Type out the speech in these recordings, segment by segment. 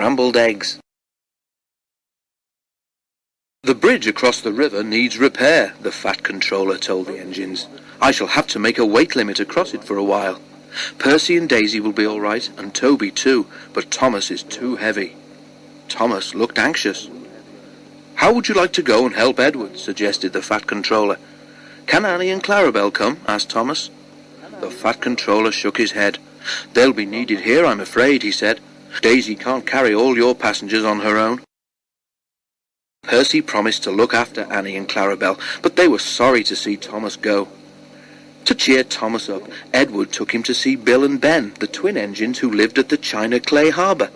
scrambled eggs. "The bridge across the river needs repair," the Fat Controller told the engines. "I shall have to make a weight limit across it for a while. Percy and Daisy will be all right, and Toby too, but Thomas is too heavy." Thomas looked anxious. "How would you like to go and help Edward?" suggested the Fat Controller. "Can Annie and Clarabel come?" asked Thomas. The Fat Controller shook his head. "They'll be needed here, I'm afraid," he said. "Daisy can't carry all your passengers on her own." Percy promised to look after Annie and Clarabel, but they were sorry to see Thomas go. To cheer Thomas up, Edward took him to see Bill and Ben, the twin engines who lived at the China Clay Harbour.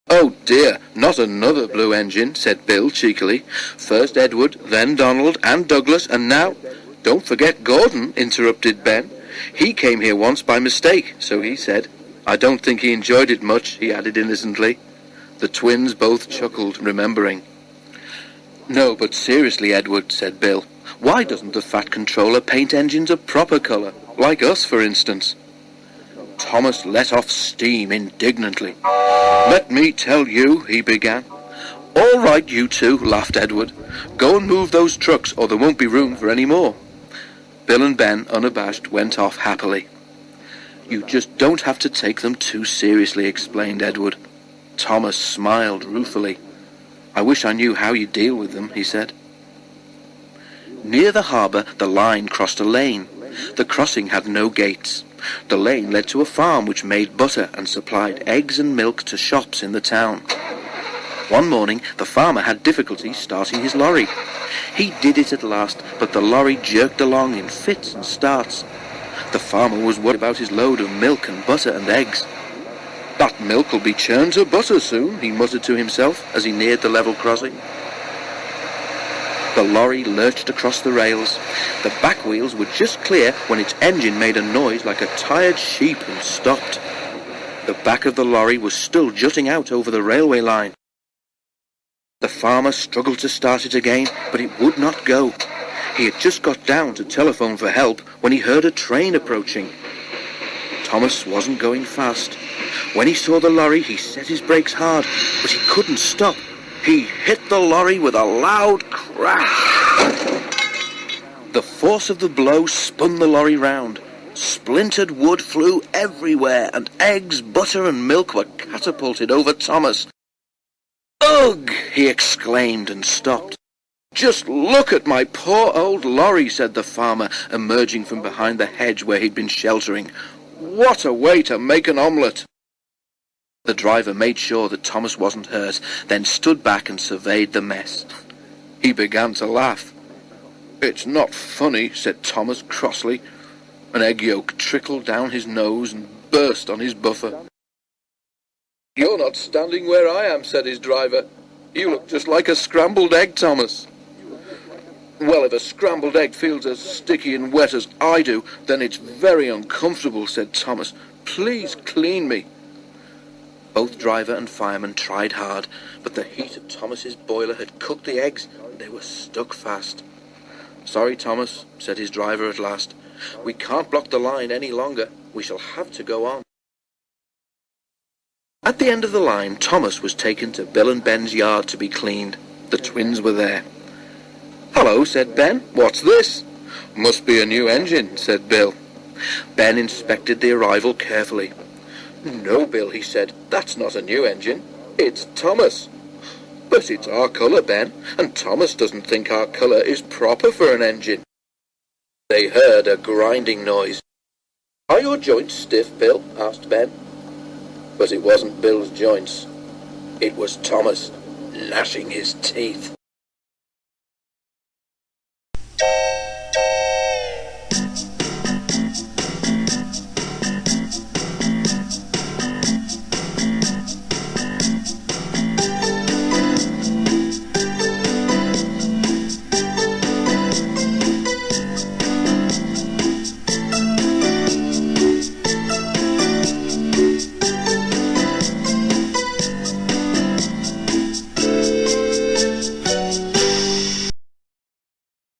"Oh dear, not another blue engine," said Bill cheekily. "First Edward, then Donald and Douglas, and now—" "Don't forget Gordon," interrupted Ben. "He came here once by mistake, so he said. I don't think he enjoyed it much," he added innocently. The twins both chuckled, remembering. "No, but seriously, Edward," said Bill, "why doesn't the Fat Controller paint engines a proper colour, like us, for instance?" Thomas let off steam indignantly. "Let me tell you," he began. "All right, you two," laughed Edward. "Go and move those trucks, or there won't be room for any more." Bill and Ben, unabashed, went off happily. "You just don't have to take them too seriously," explained Edward. Thomas smiled ruefully. "I wish I knew how you deal with them," he said. Near the harbour, the line crossed a lane. The crossing had no gates. The lane led to a farm which made butter and supplied eggs and milk to shops in the town. One morning, the farmer had difficulty starting his lorry. He did it at last, but the lorry jerked along in fits and starts. The farmer was worried about his load of milk and butter and eggs. "That milk will be churned to butter soon," he muttered to himself as he neared the level crossing. The lorry lurched across the rails. The back wheels were just clear when its engine made a noise like a tired sheep and stopped. The back of the lorry was still jutting out over the railway line. The farmer struggled to start it again, but it would not go. He had just got down to telephone for help when he heard a train approaching. Thomas wasn't going fast. When he saw the lorry, he set his brakes hard, but he couldn't stop. He hit the lorry with a loud crash. The force of the blow spun the lorry round. Splintered wood flew everywhere, and eggs, butter, and milk were catapulted over Thomas. "Ugh!" he exclaimed and stopped. "Just look at my poor old lorry," said the farmer, emerging from behind the hedge where he'd been sheltering. "What a way to make an omelette!" The driver made sure that Thomas wasn't hurt, then stood back and surveyed the mess. He began to laugh. "It's not funny," said Thomas crossly. An egg yolk trickled down his nose and burst on his buffer. "You're not standing where I am," said his driver. "You look just like a scrambled egg, Thomas." "Well, if a scrambled egg feels as sticky and wet as I do, then it's very uncomfortable," said Thomas. "Please clean me." Both driver and fireman tried hard, but the heat of Thomas's boiler had cooked the eggs, and they were stuck fast. "Sorry, Thomas," said his driver at last. "We can't block the line any longer. We shall have to go on." At the end of the line, Thomas was taken to Bill and Ben's yard to be cleaned. The twins were there. "Hello," said Ben. "What's this?" "Must be a new engine," said Bill. Ben inspected the arrival carefully. "No, Bill," he said, "that's not a new engine. It's Thomas." "But it's our colour, Ben, and Thomas doesn't think our colour is proper for an engine." They heard a grinding noise. "Are your joints stiff, Bill?" asked Ben. But it wasn't Bill's joints. It was Thomas, gnashing his teeth.